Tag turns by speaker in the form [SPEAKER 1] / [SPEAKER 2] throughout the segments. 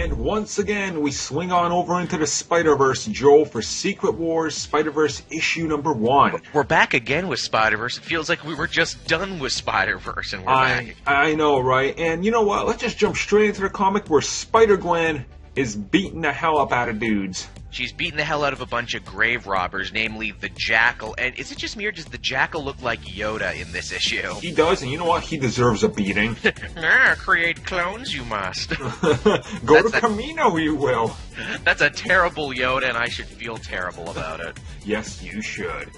[SPEAKER 1] And once again, we swing on over into the Spider-Verse, Joel, for Secret Wars Spider-Verse issue number 1.
[SPEAKER 2] We're back again with Spider-Verse. It feels like we were just done with Spider-Verse and we're back.
[SPEAKER 1] I know, right? And you know what? Let's just jump straight into the comic where Spider-Gwen is beating the hell up out of dudes.
[SPEAKER 2] She's beating the hell out of a bunch of grave robbers, namely the Jackal. And is it just me or does the Jackal look like Yoda in this issue?
[SPEAKER 1] He does, and you know what? He deserves a beating.
[SPEAKER 2] Create clones, you must.
[SPEAKER 1] Go to Camino, you will.
[SPEAKER 2] That's a terrible Yoda, and I should feel terrible about it.
[SPEAKER 1] Yes, you should.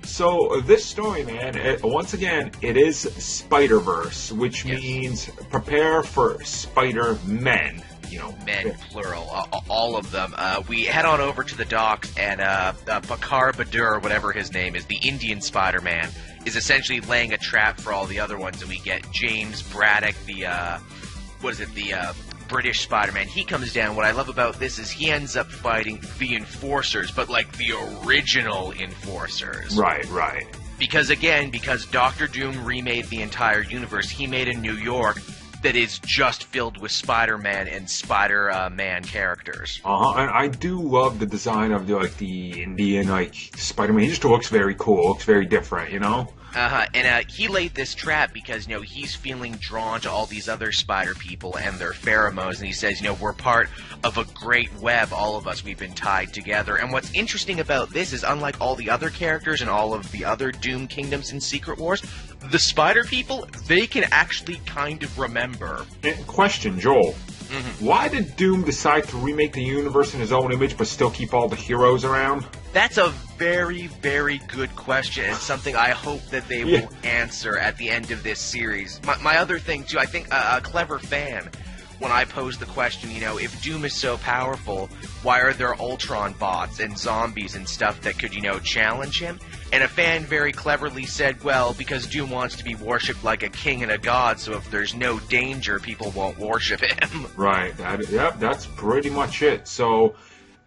[SPEAKER 1] So this story, man, once again, it is Spider-Verse, which means prepare for Spider-Men. You know,
[SPEAKER 2] men, plural, all of them. We head on over to the docks, and Bakar Badur, whatever his name is, the Indian Spider-Man, is essentially laying a trap for all the other ones, and we get James Braddock, the British Spider-Man. He comes down. What I love about this is he ends up fighting the Enforcers, but like the original Enforcers.
[SPEAKER 1] Right.
[SPEAKER 2] Because Doctor Doom remade the entire universe, he made a New York that is just filled with Spider-Man and Spider-Man characters.
[SPEAKER 1] And I do love the design of the Indian Spider-Man. He just looks very cool, looks very different, you know?
[SPEAKER 2] And he laid this trap because, he's feeling drawn to all these other spider people and their pheromones, and he says, we're part of a great web, all of us, we've been tied together. And what's interesting about this is, unlike all the other characters and all of the other Doom Kingdoms in Secret Wars, the spider people, they can actually kind of remember.
[SPEAKER 1] Question, Joel. Why did Doom decide to remake the universe in his own image but still keep all the heroes around?
[SPEAKER 2] That's a very, very good question, and something I hope that they will answer at the end of this series. My other thing, too, I think a clever fan, when I posed the question, if Doom is so powerful, why are there Ultron bots and zombies and stuff that could, challenge him? And a fan very cleverly said, well, because Doom wants to be worshipped like a king and a god, so if there's no danger, people won't worship him. Right.
[SPEAKER 1] That's pretty much it. So,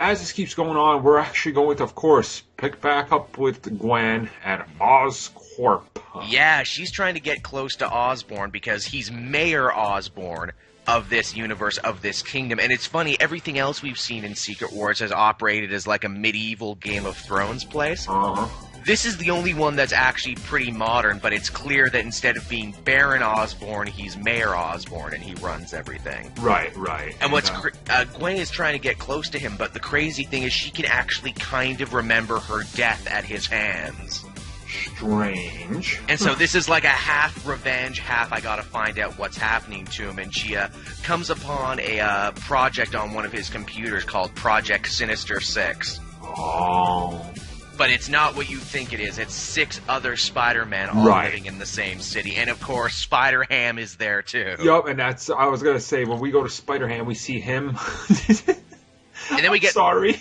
[SPEAKER 1] as this keeps going on, we're actually going to, of course, pick back up with Gwen at Oscorp.
[SPEAKER 2] Yeah, she's trying to get close to Osborn because he's Mayor Osborn of this universe, of this kingdom. And it's funny, everything else we've seen in Secret Wars has operated as like a medieval Game of Thrones place. This is the only one that's actually pretty modern, but it's clear that instead of being Baron Osborn, he's Mayor Osborn, and he runs everything.
[SPEAKER 1] Right.
[SPEAKER 2] And Gwen is trying to get close to him, but the crazy thing is she can actually kind of remember her death at his hands.
[SPEAKER 1] Strange.
[SPEAKER 2] And so this is like a half revenge, half I gotta find out what's happening to him, and she comes upon a project on one of his computers called Project Sinister 6. But it's not what you think it is. It's 6 other Spider-Men all living in the same city. And, of course, Spider-Ham is there, too.
[SPEAKER 1] Yup, and I was going to say, when we go to Spider-Ham, we see him.
[SPEAKER 2] And then we get...
[SPEAKER 1] Sorry.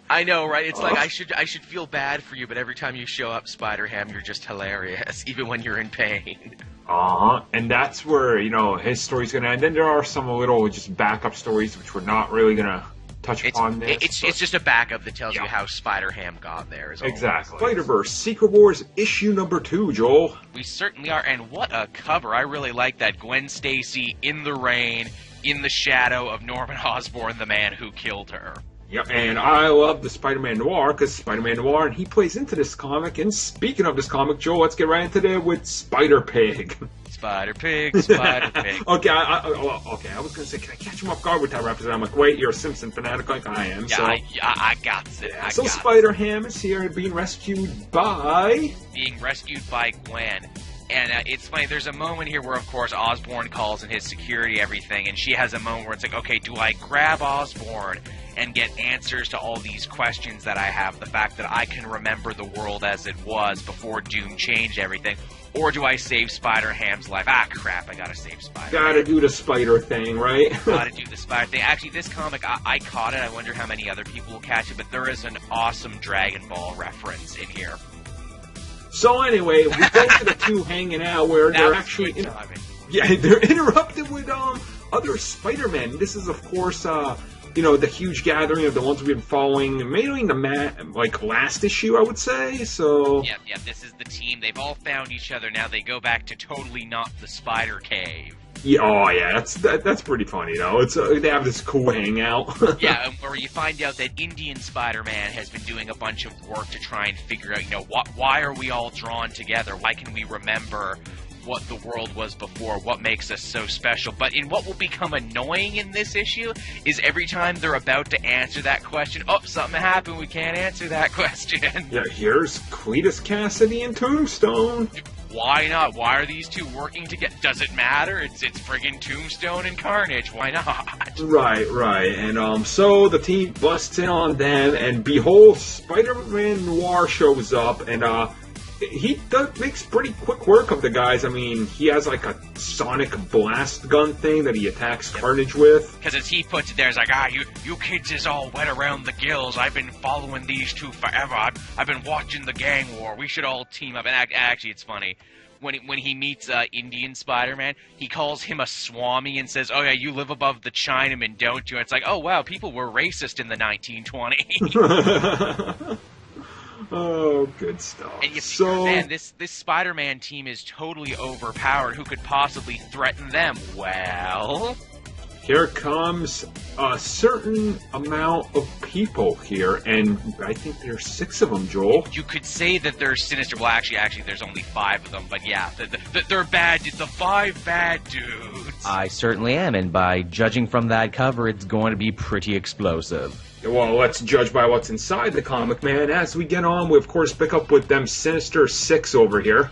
[SPEAKER 2] I know, right? It's like, I should feel bad for you, but every time you show up, Spider-Ham, you're just hilarious, even when you're in pain.
[SPEAKER 1] And that's where, his story's going to end. And there are some little just backup stories, which we're not really going to touch upon this.
[SPEAKER 2] It's just a backup that tells you how Spider-Ham got there.
[SPEAKER 1] Exactly. Spider-Verse, Secret Wars, issue number 2, Joel.
[SPEAKER 2] We certainly are, and what a cover. I really like that. Gwen Stacy in the rain, in the shadow of Norman Osborn, the man who killed her.
[SPEAKER 1] Yep, and I love the Spider-Man Noir, because Spider-Man Noir, and he plays into this comic. And speaking of this comic, Joel, let's get right into it with Spider-Pig.
[SPEAKER 2] Spider-Pig.
[SPEAKER 1] Okay, I was going to say, can I catch him off guard with that reference? I'm like, wait, you're a Simpson fanatic like I am.
[SPEAKER 2] Yeah,
[SPEAKER 1] so.
[SPEAKER 2] I got it.
[SPEAKER 1] So Spider-Ham is here being rescued by
[SPEAKER 2] Gwen. And it's funny, there's a moment here where, of course, Osborn calls in his security, everything, and she has a moment where it's like, okay, do I grab Osborn and get answers to all these questions that I have, the fact that I can remember the world as it was before Doom changed everything, or do I save Spider-Ham's life? Ah, crap, I gotta save Spider-Ham.
[SPEAKER 1] Gotta do the spider thing, right?
[SPEAKER 2] Gotta do the spider thing. Actually, this comic, I caught it, I wonder how many other people will catch it, but there is an awesome Dragon Ball reference in here. So
[SPEAKER 1] anyway, we go to the two hanging out where they're actually... they're interrupted with other Spider-Men. This is, of course, the huge gathering of the ones we've been following, mainly in the last issue, I would say. So
[SPEAKER 2] yeah, this is the team. They've all found each other now. They go back to totally not the Spider Cave.
[SPEAKER 1] Yeah, oh yeah, that's pretty funny though. It's they have this cool hangout.
[SPEAKER 2] Yeah, where you find out that Indian Spider-Man has been doing a bunch of work to try and figure out, why are we all drawn together? Why can we remember what the world was before? What makes us so special? But in what will become annoying in this issue is every time they're about to answer that question, oh, something happened, we can't answer that question.
[SPEAKER 1] Yeah, here's Cletus Cassidy and Tombstone.
[SPEAKER 2] Why not? Why are these two working together? Does it matter? It's friggin' Tombstone and Carnage. Why not?
[SPEAKER 1] Right. And so the team busts in on them, and behold, Spider-Man Noir shows up, and he makes pretty quick work of the guys. I mean, he has like a sonic blast gun thing that he attacks Carnage with.
[SPEAKER 2] Because as he puts it there, it's like, you kids is all wet around the gills. I've been following these two forever. I've been watching the gang war. We should all team up. And actually, it's funny. When he meets Indian Spider-Man, he calls him a Swami and says, oh yeah, you live above the Chinaman, don't you? And it's like, oh wow, people were racist in the 1920s.
[SPEAKER 1] Oh, good stuff.
[SPEAKER 2] And you figure, man, this Spider-Man team is totally overpowered. Who could possibly threaten them? Well,
[SPEAKER 1] here comes a certain amount of people here, and I think there's 6 of them, Joel.
[SPEAKER 2] You could say that they're sinister. Well, actually, there's only 5 of them. But yeah, they're bad. The 5 bad dudes.
[SPEAKER 3] I certainly am, and by judging from that cover, it's going to be pretty explosive.
[SPEAKER 1] Well, let's judge by what's inside the comic, man. As we get on, we of course pick up with them Sinister 6 over here.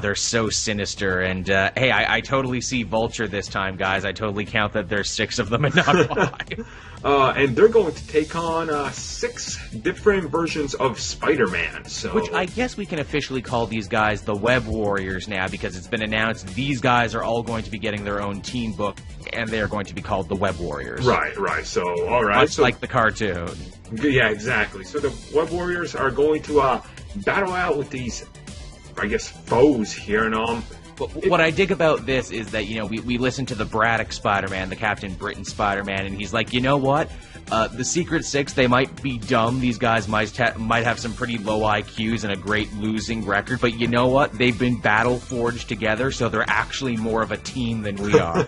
[SPEAKER 3] They're so sinister, and hey, I totally see Vulture this time, guys. I totally count that there's 6 of them and not 5.
[SPEAKER 1] And they're going to take on 6 different versions of Spider-Man. So,
[SPEAKER 3] which I guess we can officially call these guys the Web Warriors now, because it's been announced these guys are all going to be getting their own team book, and they are going to be called the Web Warriors.
[SPEAKER 1] Right. So, all right.
[SPEAKER 3] Much like the cartoon.
[SPEAKER 1] Yeah, exactly. So the Web Warriors are going to battle out with these, I guess, foes here, and
[SPEAKER 3] what I dig about this is that, we listen to the Braddock Spider-Man, the Captain Britain Spider-Man, and he's like, you know what? The Secret 6, they might be dumb. These guys might have some pretty low IQs and a great losing record, but you know what? They've been battle-forged together, so they're actually more of a team than we are.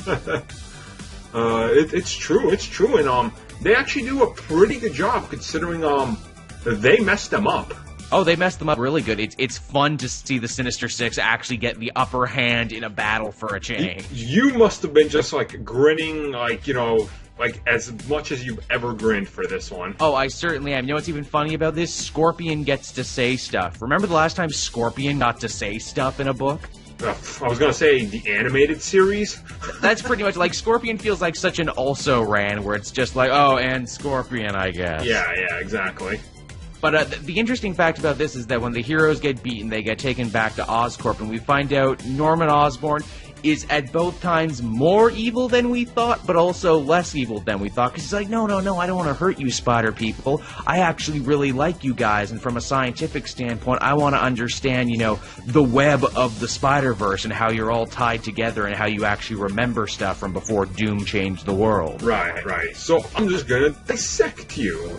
[SPEAKER 1] It's true, and they actually do a pretty good job considering they messed them up.
[SPEAKER 3] Oh, they messed them up really good. It's fun to see the Sinister Six actually get the upper hand in a battle for a change.
[SPEAKER 1] You must have been just like grinning, like as much as you've ever grinned for this one.
[SPEAKER 3] Oh, I certainly am. You know what's even funny about this? Scorpion gets to say stuff. Remember the last time Scorpion got to say stuff in a book?
[SPEAKER 1] I was going to say the animated series.
[SPEAKER 3] That's pretty much like Scorpion feels like such an also-ran where it's just like, oh, and Scorpion, I guess.
[SPEAKER 1] Yeah, exactly.
[SPEAKER 3] But the interesting fact about this is that when the heroes get beaten, they get taken back to Oscorp, and we find out Norman Osborn is at both times more evil than we thought, but also less evil than we thought, because he's like, no, I don't want to hurt you spider people. I actually really like you guys, and from a scientific standpoint, I want to understand, the web of the Spider-Verse and how you're all tied together and how you actually remember stuff from before Doom changed the world.
[SPEAKER 1] Right. So I'm just gonna dissect you.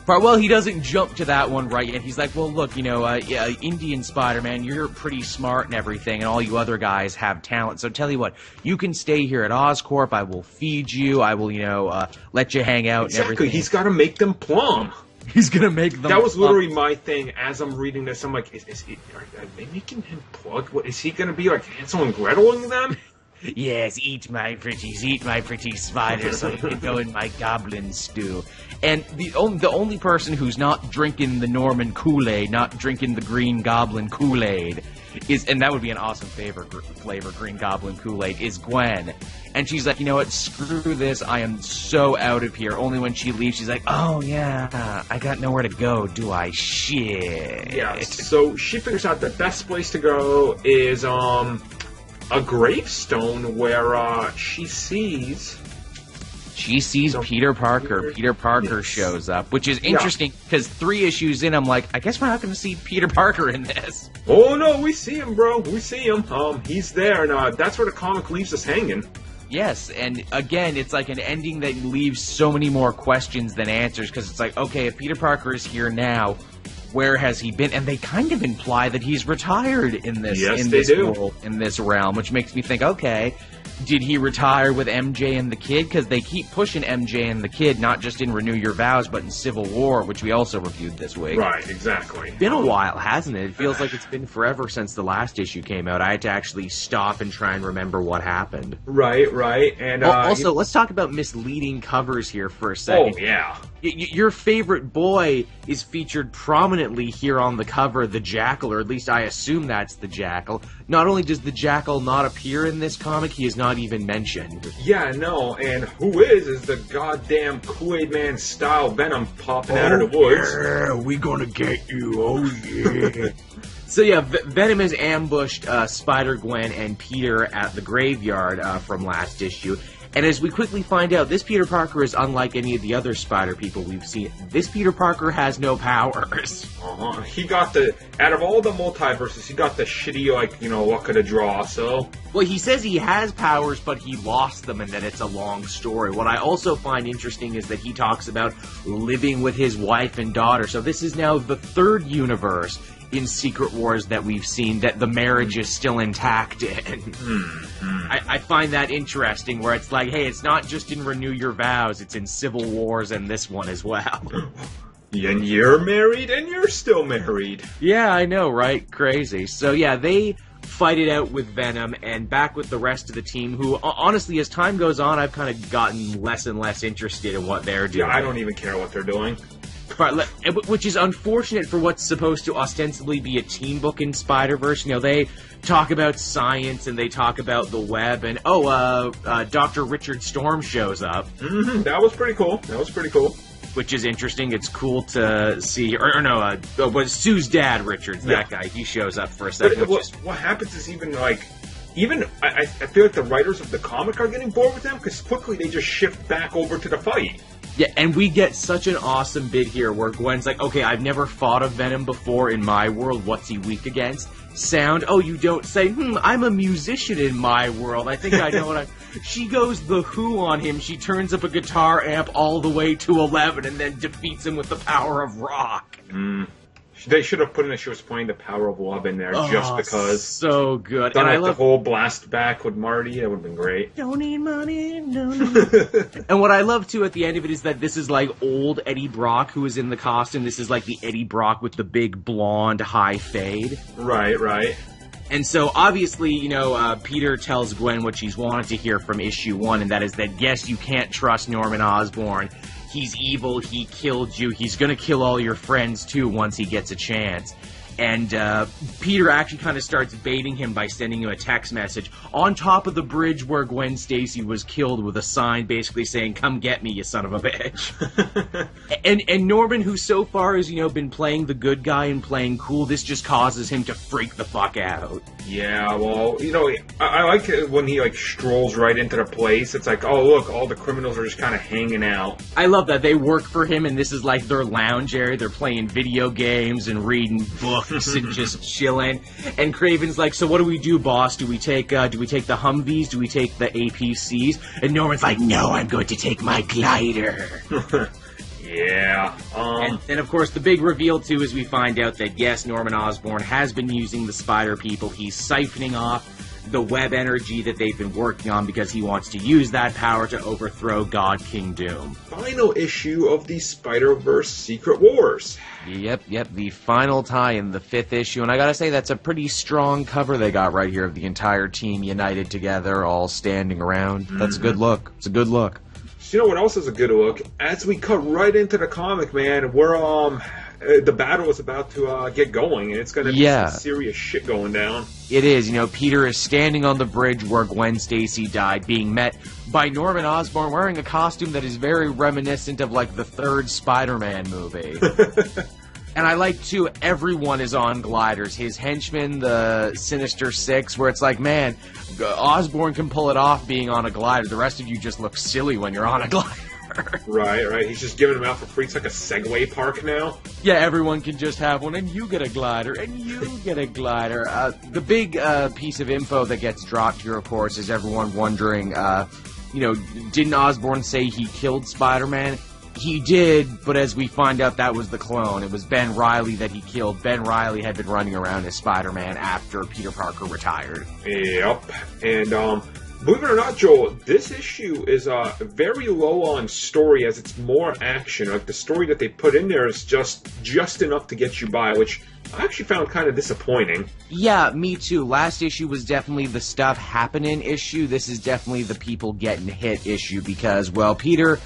[SPEAKER 3] Well, he doesn't jump to that one right yet. He's like, well, look, Indian Spider-Man, you're pretty smart and everything, and all you other guys have talent. So tell you what, you can stay here at Oscorp. I will feed you. I will, let you hang out and everything.
[SPEAKER 1] He's got to make them plumb.
[SPEAKER 3] He's going to make them
[SPEAKER 1] That was literally my thing as I'm reading this. I'm like, are they making him plug? What, is he going to be like Hansel and Greteling them?
[SPEAKER 3] Yes, eat my pretty spider so you can go in my goblin stew. And the only person who's not drinking the Norman Kool-Aid, not drinking the Green Goblin Kool-Aid, and that would be an awesome flavor, Green Goblin Kool-Aid, is Gwen. And she's like, you know what, screw this, I am so out of here. Only when she leaves, she's like, oh yeah, I got nowhere to go, do I? Shit.
[SPEAKER 1] Yeah, so she figures out the best place to go is, a gravestone where she sees
[SPEAKER 3] Peter Parker. Peter Parker shows up, which is interesting because 3 issues in, I'm like, I guess we're not going to see Peter Parker in this.
[SPEAKER 1] Oh no, we see him, bro. We see him. He's there, and that's where the comic leaves us hanging.
[SPEAKER 3] Yes, and again, it's like an ending that leaves so many more questions than answers, because it's like, okay, if Peter Parker is here now, where has he been? And they kind of imply that he's retired in this world, in this realm, which makes me think, okay, Did he retire with MJ and the Kid? Because they keep pushing MJ and the Kid, not just in Renew Your Vows, but in Civil War, which we also reviewed this week.
[SPEAKER 1] Right, exactly.
[SPEAKER 3] It's been a while, hasn't it? It feels like it's been forever since the last issue came out. I had to actually stop and try and remember what happened.
[SPEAKER 1] Right. And
[SPEAKER 3] also, let's talk about misleading covers here for a second.
[SPEAKER 1] Oh, yeah.
[SPEAKER 3] Your favorite boy is featured prominently here on the cover, the Jackal, or at least I assume that's the Jackal. Not only does the Jackal not appear in this comic, he is not even mentioned.
[SPEAKER 1] Yeah, no, and who is the goddamn Kool-Aid Man style Venom popping out of the woods.
[SPEAKER 3] Yeah, we gonna get you, oh yeah. So yeah, Venom has ambushed Spider-Gwen and Peter at the graveyard from last issue. And as we quickly find out, this Peter Parker is unlike any of the other Spider people we've seen. This Peter Parker has no powers.
[SPEAKER 1] He got out of all the multiverses, he got the shitty, luck of the draw, so...
[SPEAKER 3] Well, he says he has powers, but he lost them and that it's a long story. What I also find interesting is that he talks about living with his wife and daughter. So this is now the third universe in Secret Wars that we've seen that the marriage is still intact in. I find that interesting, where it's like, hey, it's not just in Renew Your Vows, it's in Civil Wars and this one as well.
[SPEAKER 1] And you're married, and you're still married.
[SPEAKER 3] Yeah, I know, right? Crazy. So yeah, they fight it out with Venom, and back with the rest of the team, who, honestly, as time goes on, I've kind of gotten less and less interested in what they're doing.
[SPEAKER 1] Yeah, I don't even care what they're doing.
[SPEAKER 3] Which is unfortunate for what's supposed to ostensibly be a teen book in Spider-Verse. You know, they talk about science and they talk about the web, and Dr. Richard Storm shows up.
[SPEAKER 1] That was pretty cool.
[SPEAKER 3] Which is interesting. It's cool to see. But Sue's dad, Richards, that guy, he shows up for a second.
[SPEAKER 1] What happens is I feel like the writers of the comic are getting bored with them, because quickly they just shift back over to the fight.
[SPEAKER 3] Yeah, and we get such an awesome bit here where Gwen's like, okay, I've never fought a Venom before in my world. What's he weak against? Sound? Oh, you don't say, I'm a musician in my world. I think I know what She goes the Who on him. She turns up a guitar amp all the way to 11 and then defeats him with the power of rock.
[SPEAKER 1] They should have put in she was playing the Power of Love in there just because.
[SPEAKER 3] So good.
[SPEAKER 1] Done and I love the whole blast back with Marty. That would have been great.
[SPEAKER 3] Don't need money, And what I love, too, at the end of it is that this is like old Eddie Brock who is in the costume. This is like the Eddie Brock with the big blonde high fade.
[SPEAKER 1] Right.
[SPEAKER 3] And so, obviously, Peter tells Gwen what she's wanted to hear from issue 1, and that is that, yes, you can't trust Norman Osborn. He's evil, he killed you, he's gonna kill all your friends too once he gets a chance. And Peter actually kind of starts baiting him by sending him a text message on top of the bridge where Gwen Stacy was killed, with a sign basically saying, "Come get me, you son of a bitch." and Norman, who so far has, been playing the good guy and playing cool, this just causes him to freak the fuck out.
[SPEAKER 1] Yeah, well, I like it when he, strolls right into the place. It's like, oh, look, all the criminals are just kind of hanging out.
[SPEAKER 3] I love that. They work for him, and this is like their lounge area. They're playing video games and reading books and just chilling. And Kraven's like, so what do we do, boss? Do we take the Humvees? Do we take the APCs? And Norman's like, no, I'm going to take my glider.
[SPEAKER 1] Yeah.
[SPEAKER 3] And of course, the big reveal, too, is we find out that, yes, Norman Osborn has been using the Spider People. He's siphoning off the web energy that they've been working on because he wants to use that power to overthrow God King Doom.
[SPEAKER 1] Final issue of the Spider-Verse Secret Wars.
[SPEAKER 3] Yep, the final tie-in, the 5th issue. And I gotta say, that's a pretty strong cover they got right here of the entire team united together, all standing around. That's a good look. It's a good look.
[SPEAKER 1] You know what else is a good look? As we cut right into the comic, man, we're the battle is about to get going, and it's going to be some serious shit going down.
[SPEAKER 3] It is. Peter is standing on the bridge where Gwen Stacy died, being met by Norman Osborn wearing a costume that is very reminiscent of, the third Spider-Man movie. And I like, too, everyone is on gliders. His henchmen, the Sinister Six, where it's like, man, Osborn can pull it off being on a glider. The rest of you just look silly when you're on a glider.
[SPEAKER 1] Right. He's just giving them out for free. It's like a Segway park now.
[SPEAKER 3] Yeah, everyone can just have one, and you get a glider, and you get a glider. The big piece of info that gets dropped here, of course, is everyone wondering, didn't Osborn say he killed Spider-Man? He did, but as we find out, that was the clone. It was Ben Reilly that he killed. Ben Reilly had been running around as Spider-Man after Peter Parker retired.
[SPEAKER 1] Yep. And Believe it or not, Joel, this issue is very low on story as it's more action. Like, the story that they put in there is just enough to get you by, which I actually found kind of disappointing.
[SPEAKER 3] Yeah, me too. Last issue was definitely the stuff happening issue. This is definitely the people getting hit issue because, well, Peter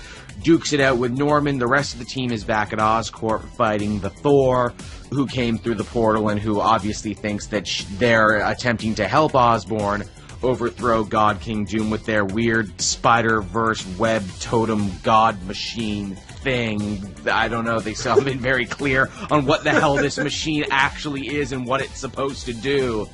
[SPEAKER 3] dukes it out with Norman. The rest of the team is back at Oscorp fighting the Thor, who came through the portal and who obviously thinks that they're attempting to help Osborn overthrow God King Doom with their weird Spider-Verse web totem god machine thing. I don't know, they still haven't been very clear on what the hell this machine actually is and what it's supposed to do.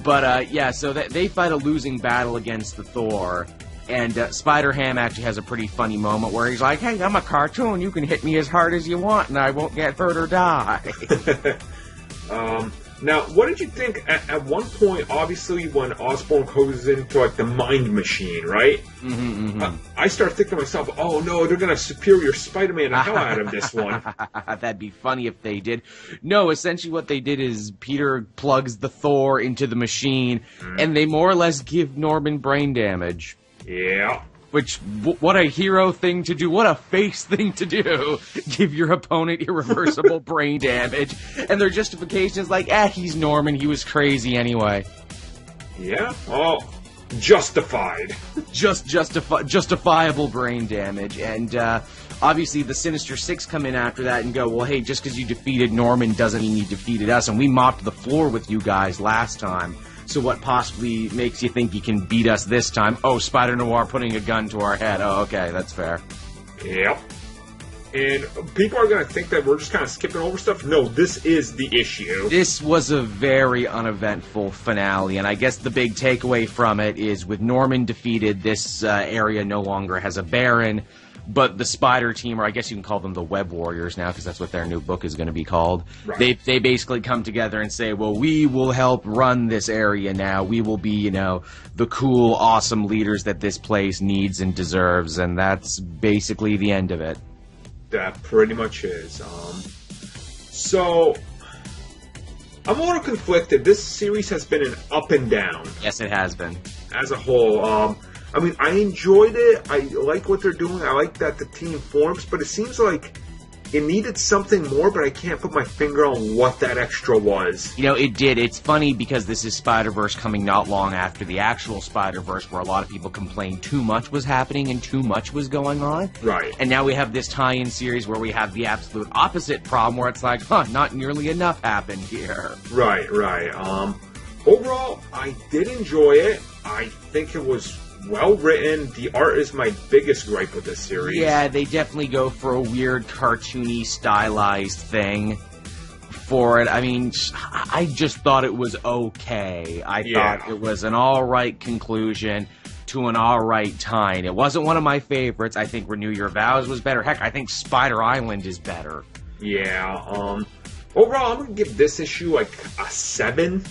[SPEAKER 3] But, yeah, so they fight a losing battle against the Thor. And Spider-Ham actually has a pretty funny moment where he's like, hey, I'm a cartoon, you can hit me as hard as you want and I won't get hurt or die.
[SPEAKER 1] Now, what did you think at one point, obviously, when Osborn goes into, like, the mind machine, right? I start thinking to myself, oh, no, they're going to Superior Spider-Man the hell out of this one.
[SPEAKER 3] That'd be funny if they did. No, essentially what they did is Peter plugs the Thor into the machine, and they more or less give Norman brain damage.
[SPEAKER 1] Yeah.
[SPEAKER 3] Which, what a hero thing to do. What a face thing to do. Give your opponent irreversible brain damage. And their justification is like, he's Norman. He was crazy anyway.
[SPEAKER 1] Yeah? Oh, justified.
[SPEAKER 3] Justifiable brain damage. And, obviously the Sinister Six come in after that and go, well, hey, just because you defeated Norman doesn't mean you defeated us. And we mopped the floor with you guys last time. So what possibly makes you think you can beat us this time? Oh, Spider-Noir putting a gun to our head. Oh, okay, that's fair.
[SPEAKER 1] Yep. And people are going to think that we're just kind of skipping over stuff. No, this is the issue.
[SPEAKER 3] This was a very uneventful finale, and I guess the big takeaway from it is with Norman defeated, this area no longer has a Baron. But the Spider Team, or I guess you can call them the Web Warriors now, because that's what their new book is going to be called. Right. They basically come together and say, well, we will help run this area now. We will be, the cool, awesome leaders that this place needs and deserves. And that's basically the end of it.
[SPEAKER 1] That pretty much is. So, I'm a little conflicted. This series has been an up and down.
[SPEAKER 3] Yes, it has been.
[SPEAKER 1] As a whole. I mean, I enjoyed it. I like what they're doing. I like that the team forms, but it seems like it needed something more, but I can't put my finger on what that extra was.
[SPEAKER 3] It did. It's funny because this is Spider-Verse coming not long after the actual Spider-Verse, where a lot of people complained too much was happening and too much was going on.
[SPEAKER 1] Right.
[SPEAKER 3] And now we have this tie-in series where we have the absolute opposite problem, where it's like, not nearly enough happened here.
[SPEAKER 1] Right. Overall, I did enjoy it. I think it was well written. The art is my biggest gripe with this series.
[SPEAKER 3] Yeah, they definitely go for a weird, cartoony, stylized thing for it. I mean, I just thought it was okay. I thought it was an alright conclusion to an alright time. It wasn't one of my favorites. I think Renew Your Vows was better. Heck, I think Spider Island is better.
[SPEAKER 1] Yeah, overall, I'm going to give this issue like a 7.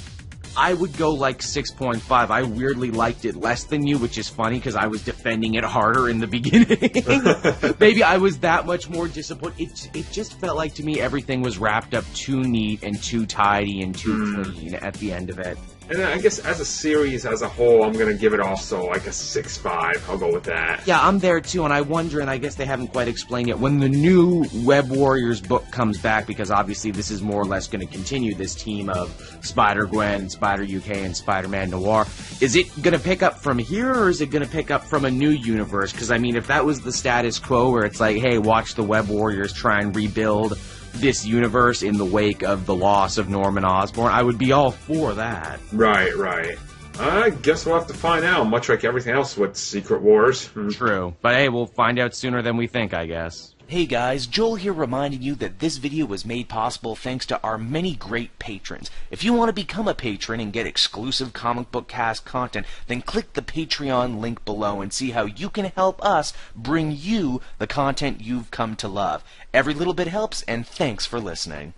[SPEAKER 3] I would go like 6.5. I weirdly liked it less than you, which is funny because I was defending it harder in the beginning. Maybe I was that much more disappointed. It just felt like to me everything was wrapped up too neat and too tidy and too clean at the end of it.
[SPEAKER 1] And I guess as a series as a whole, I'm going to give it also like a 6.5. I'll go with that.
[SPEAKER 3] Yeah, I'm there too, and I wonder, and I guess they haven't quite explained it, when the new Web Warriors book comes back, because obviously this is more or less going to continue this team of Spider-Gwen, Spider-UK, and Spider-Man Noir. Is it going to pick up from here, or is it going to pick up from a new universe? Because, I mean, if that was the status quo where it's like, hey, watch the Web Warriors try and rebuild this universe in the wake of the loss of Norman Osborn, I would be all for that.
[SPEAKER 1] Right. I guess we'll have to find out, much like everything else with Secret Wars.
[SPEAKER 3] True. But hey, we'll find out sooner than we think, I guess.
[SPEAKER 4] Hey guys, Joel here reminding you that this video was made possible thanks to our many great patrons. If you want to become a patron and get exclusive comic book cast content, then click the Patreon link below and see how you can help us bring you the content you've come to love. Every little bit helps, and thanks for listening.